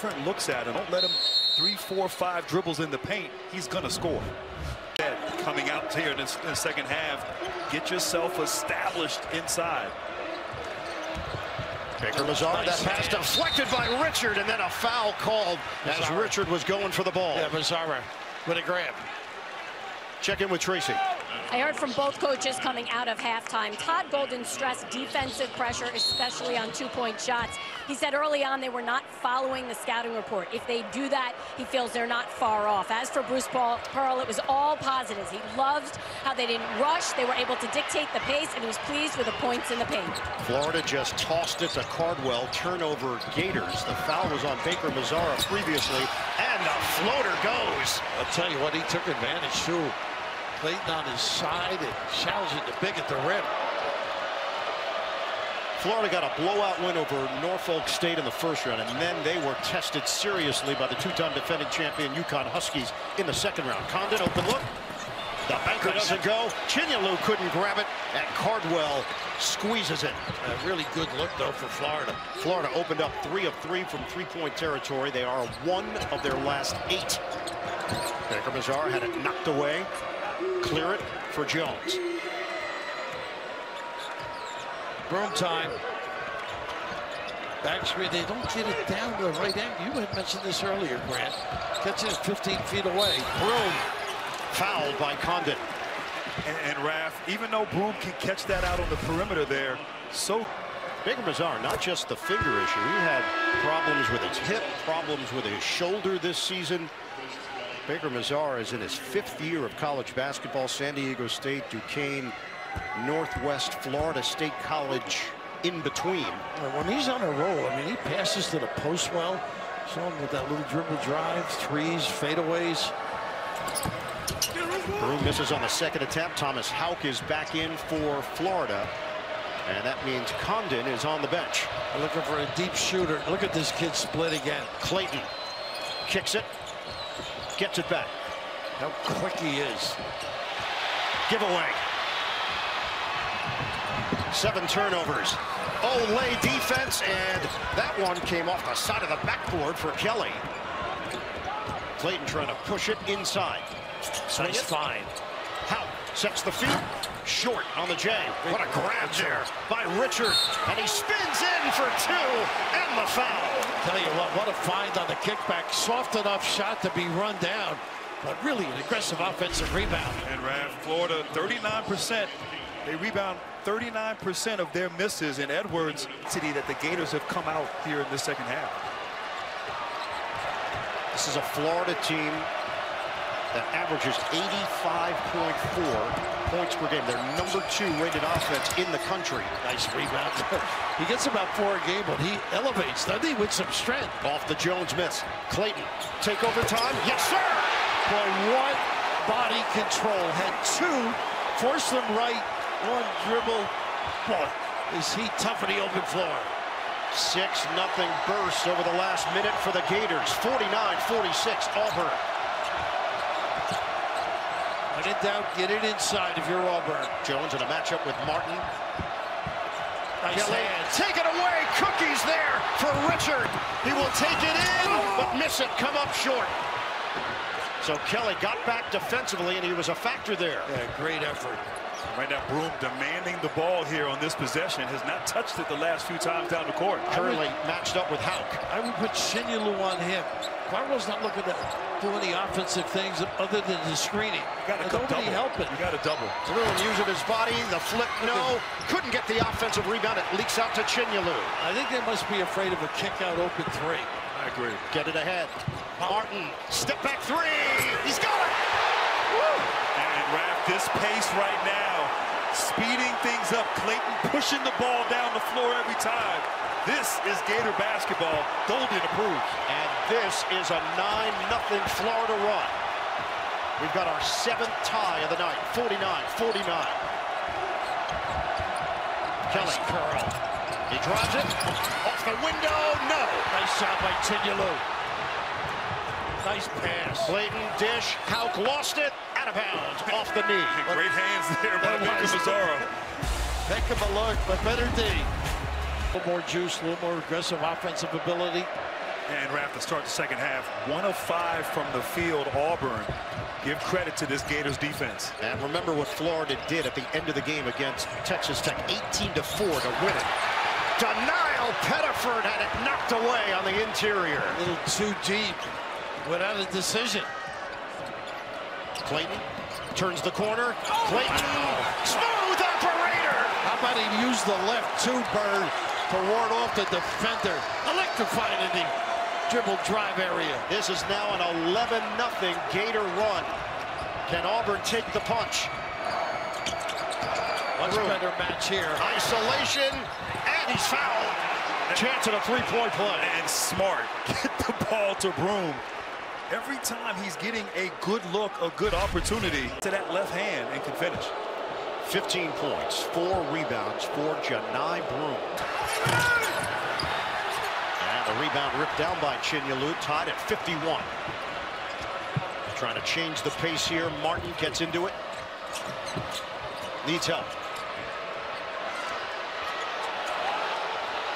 different looks at him. Don't let him 3, 4, 5 dribbles in the paint. He's going to score. Coming out here in the second half, get yourself established inside. Baker Mazar, nice. That pass deflected by Richard, and then a foul called as Richard was going for the ball. Yeah, Mazara with a grab. Check in with Tracy. I heard from both coaches coming out of halftime. Todd Golden stressed defensive pressure, especially on two-point shots. He said early on they were not following the scouting report. If they do that, he feels they're not far off. As for Bruce Pearl, it was all positives. He loved how they didn't rush. They were able to dictate the pace, and he was pleased with the points in the paint. Florida just tossed it to Cardwell. Turnover Gators. The foul was on Baker Mazara previously, and the floater goes. I'll tell you what, he took advantage too. Clayton on his side and challenging the big at the rim. Florida got a blowout win over Norfolk State in the first round, and then they were tested seriously by the two-time defending champion UConn Huskies in the second round. Condon, open look. The banker doesn't go. Chinyelu couldn't grab it, and Cardwell squeezes it. A really good look, though, for Florida. Florida opened up 3 of 3 from three-point territory. They are 1 of their last 8. Baker Mazar had it knocked away. Clear it for Jones. Broom time. Back screen, they don't get it down to the right angle. You had mentioned this earlier, Grant. Catching it 15 feet away. Broom fouled by Condon. And Raph, even though Broom can catch that out on the perimeter there, so Baker Mazar, not just the finger issue. He had problems with his hip, problems with his shoulder this season. Baker Mazar is in his 5th year of college basketball. San Diego State, Duquesne, Northwest Florida State College in between. When he's on a roll, I mean, he passes to the post well. Saw him with that little dribble drive, threes, fadeaways. Broom misses on the second attempt. Thomas Houck is back in for Florida. And that means Condon is on the bench. They're looking for a deep shooter. Look at this kid split again. Clayton kicks it. Gets it back. How quick he is. Giveaway. 7 turnovers. Olay defense, and that one came off the side of the backboard for Kelly. Clayton trying to push it inside. Nice find. Howe sets the feet. Short on the J. What a grab there by Richard. And he spins in for 2 and the foul. Tell you what a find on the kickback. Soft enough shot to be run down, but really an aggressive offensive rebound. And Raph, Florida 39%. They rebound 39% of their misses in Edwards City that the Gators have come out here in the second half. This is a Florida team that averages 85.4 points per game. They're #2 rated offense in the country. Nice rebound. He gets about 4 a game, but he elevates, doesn't he, with some strength. Off the Jones miss. Clayton, take over time. Yes, sir! Boy, what body control. Had 2, forced them right, 1 dribble. Boy, is he tough on the open floor. 6-0 burst over the last minute for the Gators. 49-46 Auburn. When in doubt, get it inside if you're Auburn. Jones in a matchup with Martin. Nice hands. Take it away. Cookies there for Richard. He will take it in, but miss it. Come up short. So Kelly got back defensively, and he was a factor there. Yeah, great effort. Right now, Broom demanding the ball here on this possession. Has not touched it the last few times down the court. Currently matched up with Houck. I would put Chinyelu on him. Cardwell's not looking to do any offensive things other than the screening. You got to nobody helping. You got to double. Through using his body. The flip, no. Couldn't get the offensive rebound. It leaks out to Chinyelu. I think they must be afraid of a kick-out open 3. I agree. Get it ahead. Martin, step back 3. He's got it. Woo! And Raph, this pace right now, speeding things up. Clayton pushing the ball down the floor every time. This is Gator basketball. Golden approves. And this is a 9-0 Florida run. We've got our 7th tie of the night. 49-49. Kelly curl. He drives it. Off the window. No. Nice shot by Chinyelu. Nice pass. Clayton dish. Houck lost it. Out of bounds. Off the knee. Great hands there by Baker Mazara. Heck of a look, but better D. A little more juice, a little more aggressive offensive ability. And Raph, to start the second half, 1 of 5 from the field. Auburn, give credit to this Gators defense. And remember what Florida did at the end of the game against Texas Tech, 18-4 to win it. Denial. Pettiford had it knocked away on the interior. A little too deep without a decision. Clayton turns the corner. Clayton, smooth operator. How about he used the left two-bird to ward off the defender? Electrified in the dribble drive area. This is now an 11-0 Gator run. Can Auburn take the punch? Much better match here. Isolation, and he's fouled. Chance at a three-point play. And Smart, get the ball to Broome. Every time he's getting a good look, a good opportunity to that left hand and can finish. 15 points, 4 rebounds for Janai Broome. And the rebound ripped down by Chinyelu, tied at 51. Trying to change the pace here. Martin gets into it. Needs help.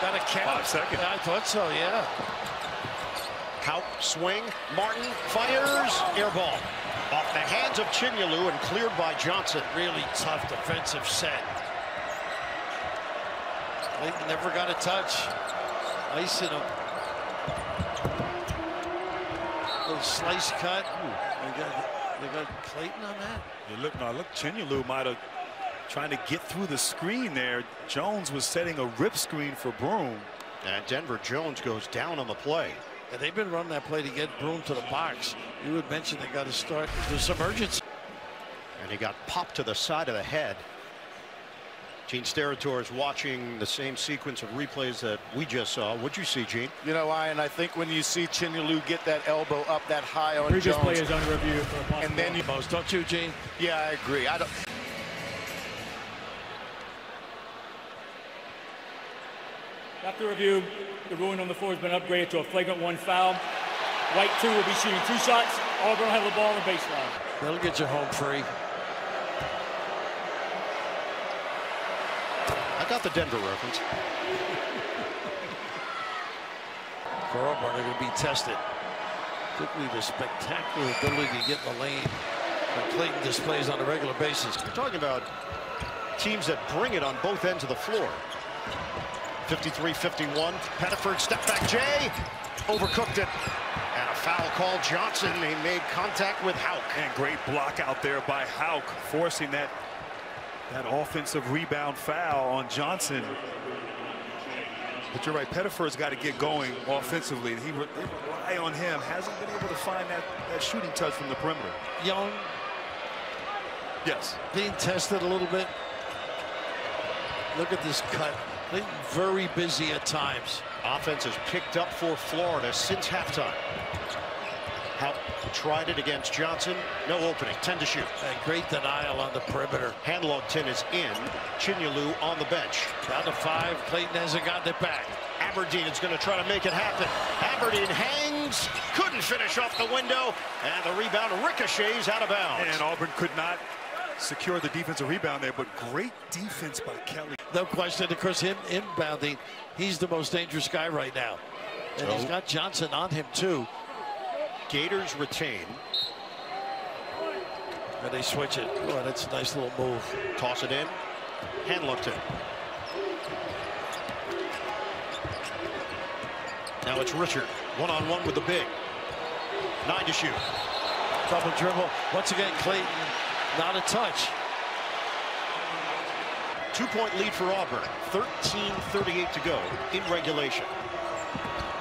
Got a count. 5 seconds. I thought so, yeah. Hauk swing. Martin fires. Air ball. Off the hands of Chinyelu and cleared by Johnson. Really tough defensive set. Clayton never got a touch. Icing him. Little slice cut. They got Clayton on that. Look, Chinyelu might have trying to get through the screen there. Jones was setting a rip screen for Broome. And Denver Jones goes down on the play. And they've been running that play to get Broome to the box. You had mentioned they got to start. There's some urgency. And he got popped to the side of the head. Gene Steratore is watching the same sequence of replays that we just saw. What'd you see, Gene? You know, Ian, I think when you see Chinyelu get that elbow up that high on Previous Jones, play is under review for a possible. and then you, Most, don't you, Gene? yeah, I agree. I don't. After review, the ruling on the floor has been upgraded to a flagrant 1 foul. White 2 will be shooting 2 shots. Auburn will have the ball on the baseline. That'll get you home free. I got the Denver reference. For Auburn, they're going to be tested. Particularly the spectacular ability to get in the lane that Clayton displays on a regular basis. We're talking about teams that bring it on both ends of the floor. 53-51. Pettiford step back Jay. Overcooked it. And a foul call. Johnson. He made contact with Hauk. And great block out there by Hauk, forcing that offensive rebound foul on Johnson. But you're right, Pettiford's got to get going offensively. They rely on him. Hasn't been able to find that shooting touch from the perimeter. Young. Yes. Being tested a little bit. Look at this cut. Clayton very busy at times. Offense has picked up for Florida since halftime. Hauk tried it against Johnson. No opening. 10 to shoot. And great denial on the perimeter. Handlogton is in. Chinyelu on the bench. Down to 5. Clayton hasn't gotten it back. Aberdeen is going to try to make it happen. Aberdeen hangs. Couldn't finish off the window. And the rebound ricochets out of bounds. And Auburn could not secure the defensive rebound there, but great defense by Kelly. No question. Of course, him inbounding, he's the most dangerous guy right now. And he's got Johnson on him, too. Gators retain. And they switch it. Oh, that's a nice little move. Toss it in. Handlogton. Now it's Richard. One-on-one with the big. 9 to shoot. Double dribble. Once again, Clayton, not a touch. 2-point lead for Auburn. 13:38 to go in regulation.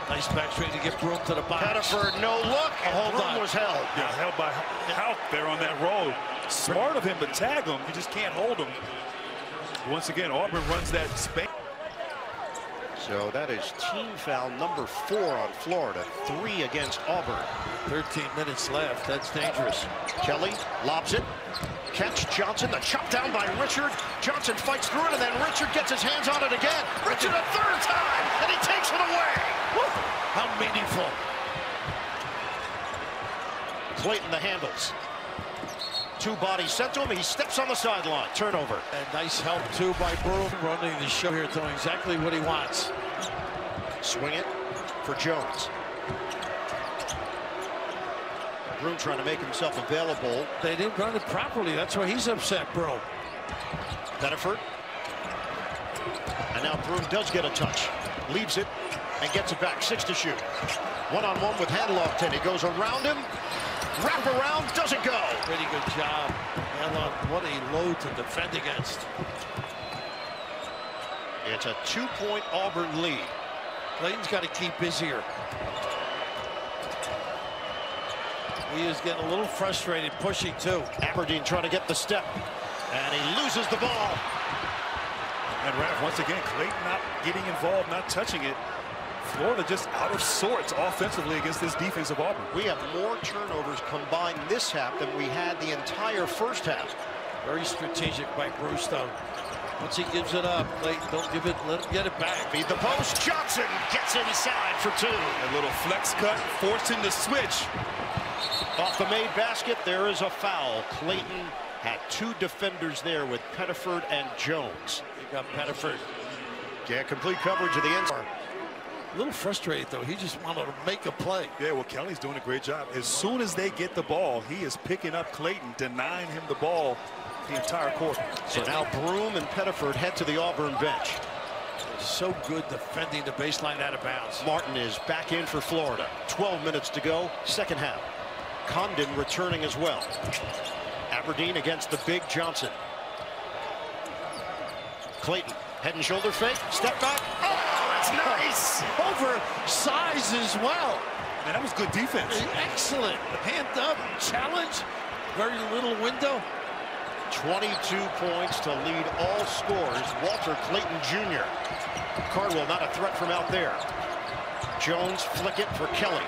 Nice backswing to get Broome to the box. Pettiford, no look. And Broome was held. Yeah, held by Hauk there on that roll. Smart of him to tag him. You just can't hold him. Once again, Auburn runs that space. So that is team foul number 4 on Florida. 3 against Auburn. 13 minutes left. That's dangerous. Kelly lobs it. Catch Johnson. The chop down by Richard. Johnson fights through it, and then Richard gets his hands on it again. Richard a 3rd time, and he takes it away. Woo! How meaningful. Clayton the handles. 2 bodies sent to him. He steps on the sideline. Turnover. And nice help, too, by Broome. Running the show here, doing exactly what he wants. Swing it for Jones. Broom trying to make himself available. They didn't run it properly. That's why he's upset, bro. Pettiford. And now Broom does get a touch. Leaves it and gets it back. 6 to shoot. One-on-one with Hanlofton. He goes around him. Wrap around. Doesn't go. Pretty good job. Hanlofton, what a load to defend against. It's a 2-point Auburn lead. Clayton's got to keep busier. He is getting a little frustrated, pushing too. Aberdeen trying to get the step. And he loses the ball. And Raph, once again, Clayton not getting involved, not touching it. Florida just out of sorts offensively against this defense of Auburn. We have more turnovers combined this half than we had the entire first half. Very strategic by Bruce, though. Once he gives it up, Clayton, don't give it, let him get it back. Feed the post. Johnson gets inside for 2. A little flex cut, forcing the switch. Off the made basket, there is a foul. Clayton had 2 defenders there with Pettiford and Jones. You got Pettiford. Yeah, complete coverage of the end. A little frustrated, though. He just wanted to make a play. Yeah, well, Kelly's doing a great job. As soon as they get the ball, he is picking up Clayton, denying him the ball the entire quarter. So now Broom and Pettiford head to the Auburn bench. So good defending the baseline out of bounds. Martin is back in for Florida. 12 minutes to go, second half. Condon returning as well. Aberdeen against the big Johnson. Clayton, head and shoulder fake, step back. Oh, that's nice. Oversized as well. Man, that was good defense. Excellent. Hand up, challenge. Very little window. 22 points to lead all scorers. Walter Clayton Jr. Cardwell not a threat from out there. Jones flick it for Kelly.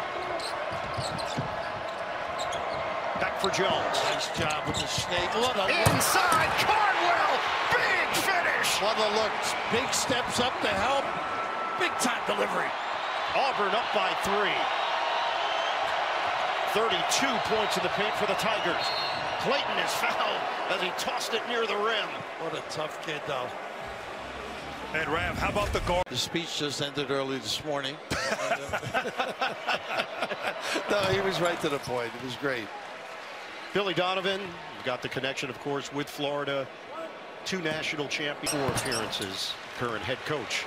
Back for Jones. Nice job with the snake. Look, inside Cardwell. Big finish. What a look. Big steps up to help. Big time delivery. Auburn up by 3. 32 points in the paint for the Tigers. Clayton is fouled as he tossed it near the rim. What a tough kid, though. And Raph, how about the guard? The speech just ended early this morning. No, he was right to the point. It was great. Billy Donovan got the connection, of course, with Florida. 2 national champions, 4 appearances. Current head coach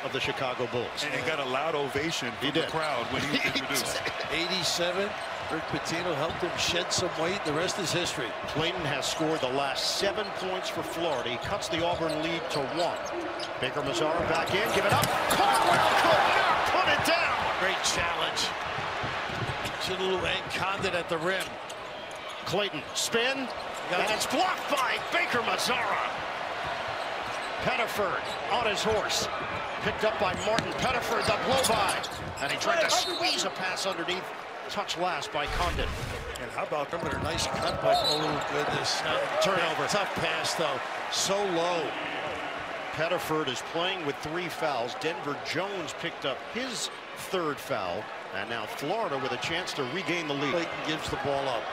of the Chicago Bulls. And got a loud ovation from the crowd when he was introduced. 87. Rick Pitino helped him shed some weight. The rest is history. Clayton has scored the last 7 points for Florida. He cuts the Auburn lead to 1. Baker Mazzara back in, give it up. Caldwell could not put it down. Great challenge. Chidulu and Condon at the rim. Clayton spin, and it's blocked by Baker Mazzara. Pettiford on his horse. Picked up by Martin. Pettiford, the blow by. And he tried to squeeze a pass underneath. Touch last by Condon. And how about them? A nice cut by, oh goodness. Turnover. Tough pass, though. So low. Pettiford is playing with 3 fouls. Denver Jones picked up his 3rd foul. And now Florida with a chance to regain the lead. Clayton gives the ball up.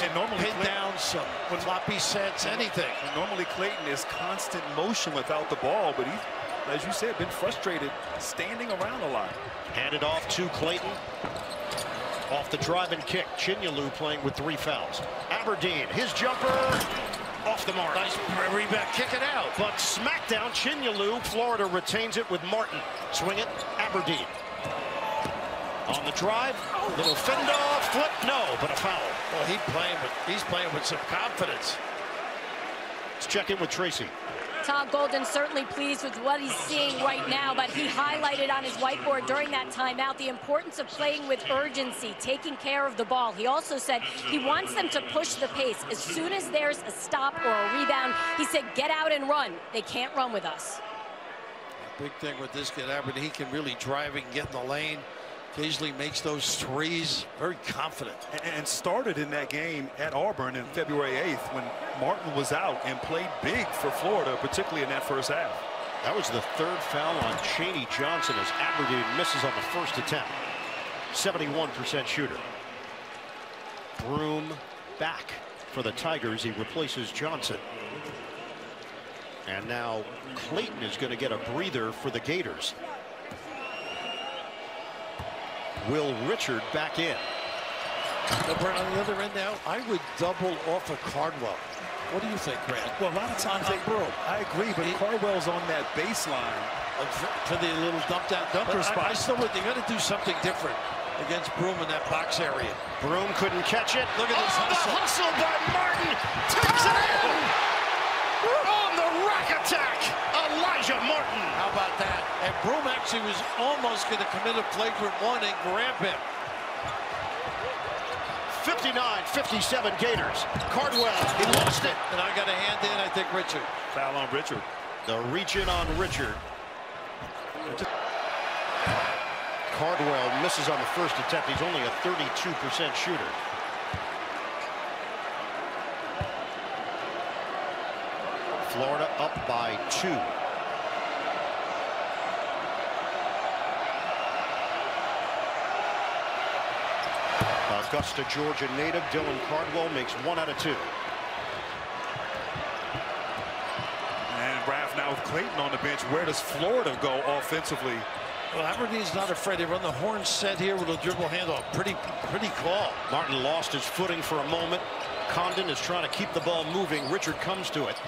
And normally Pin down some floppy sets, anything. Normally Clayton is constant motion without the ball, but he's, as you said, been frustrated standing around a lot. Handed off to Clayton. Off the drive and kick. Chinyelu playing with 3 fouls. Aberdeen, his jumper off the mark. Nice rebound, kick it out. But smackdown, Chinyelu. Florida retains it with Martin. Swing it, Aberdeen. On the drive, little fend off, flip, no, but a foul. Well, he's playing with some confidence. Let's check in with Tracy. Todd Golden certainly pleased with what he's seeing right now, but he highlighted on his whiteboard during that timeout the importance of playing with urgency, taking care of the ball. He also said he wants them to push the pace. As soon as there's a stop or a rebound, he said, get out and run. They can't run with us. Big thing with this kid, Aberdeen, he can really drive and get in the lane. Occasionally makes those threes. Very confident. And started in that game at Auburn in February 8th when Martin was out and played big for Florida, particularly in that first half. That was the 3rd foul on Chaney Johnson as Aberdeen misses on the first attempt. 71% shooter. Broom back for the Tigers. He replaces Johnson. And now Clayton is going to get a breather for the Gators. Will Richard back in. But on the other end now, I would double off of Cardwell. What do you think, Grant? Well, a lot of times I agree, but Cardwell's on that baseline for the little dumper spot. I still would. They got to do something different against Broom in that box area. Broom couldn't catch it. Look at this hustle. The hustle by Martin takes it in. On the rack attack, Elijah Martin. How about that? And Broom actually was almost going to commit a flagrant one and grab him. 59-57 Gators. Cardwell, he lost it. And I got a hand in, I think, Richard. Foul on Richard. The reach in on Richard. Cardwell misses on the first attempt. He's only a 32% shooter. Florida up by 2. Augusta, Georgia native Dylan Cardwell makes 1 out of 2. And Raph now with Clayton on the bench. Where does Florida go offensively? Well, Aberdeen's not afraid. They run the horn set here with a dribble handoff. Pretty call. Martin lost his footing for a moment. Condon is trying to keep the ball moving. Richard comes to it.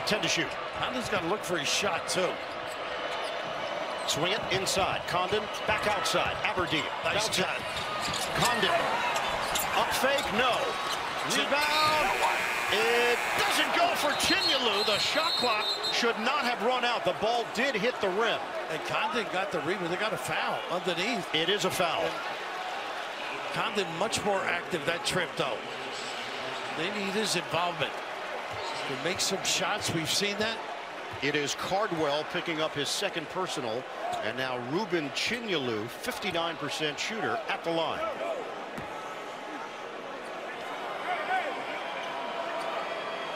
10 to shoot. Condon's got to look for his shot, too. Swing it inside. Condon back outside. Aberdeen. Nice shot. Condon. Up fake, no. Rebound. It doesn't go for Chinyelu. The shot clock should not have run out. The ball did hit the rim. And Condon got the rebound. They got a foul underneath. It is a foul. And Condon much more active that trip, though. They need his involvement. To make some shots. We've seen that. It is Cardwell picking up his second personal. And now Ruben Chinyelu, 59% shooter at the line.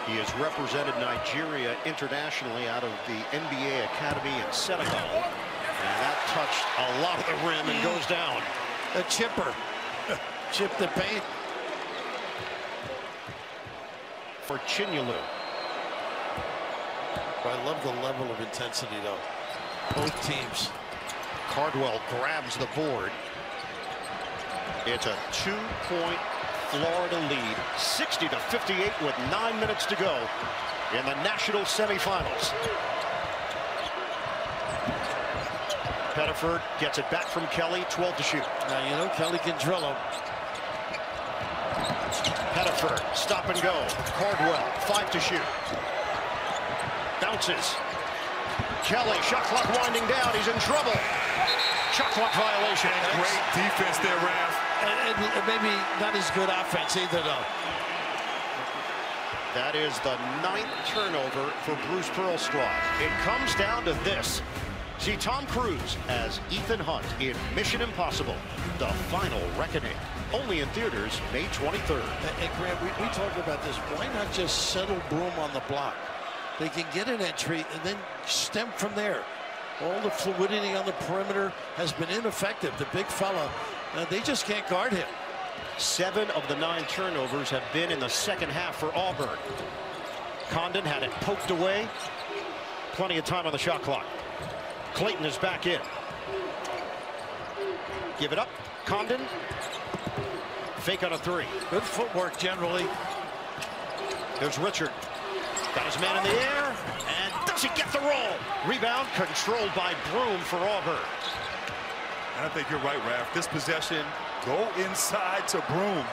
He has represented Nigeria internationally out of the NBA Academy in Senegal. And that touched a lot of the rim and goes down. A chipper. Chip the paint. For Chinyelu. I love the level of intensity, though. Both teams. Cardwell grabs the board. It's a 2-point Florida lead, 60-58 with 9 minutes to go in the national semifinals. Pettiford gets it back from Kelly, 12 to shoot. Now, you know, Kelly can drill him. Pettiford, stop and go. Cardwell, 5 to shoot. Bounces. Kelly, shot clock winding down. He's in trouble. Shot clock violation. Great defense there, Raph. And maybe not as good offense either, though. That is the 9th turnover for Bruce Pearl's squad. It comes down to this. See Tom Cruise as Ethan Hunt in Mission Impossible, The Final Reckoning. Only in theaters May 23rd. And Grant, we talked about this. Why not just settle Broom on the block? They can get an entry and then stem from there. All the fluidity on the perimeter has been ineffective. The big fella, they just can't guard him. 7 of the 9 turnovers have been in the second half for Auburn. Condon had it poked away. Plenty of time on the shot clock. Clayton is back in. Give it up. Condon. Fake on a 3. Good footwork generally. There's Richard. Got his man in the air. And doesn't get the roll. Rebound controlled by Broom for Auburn. And I think you're right, Raph. This possession, go inside to Broom.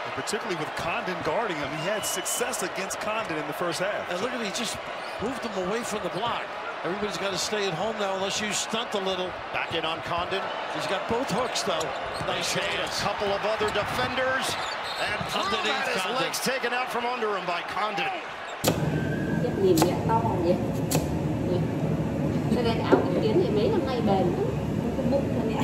And particularly with Condon guarding him. He had success against Condon in the first half. And look at, he just moved him away from the block. Everybody's got to stay at home now unless you stunt a little. Back in on Condon. He's got both hooks, though. Nice hands. A couple of other defenders. And Broom had his legs taken out from under him by Condon. Nhìn vậy to vậy. Cho nên áo cái kiến thì mấy năm nay bền lắm. Cái bụng thôi nè.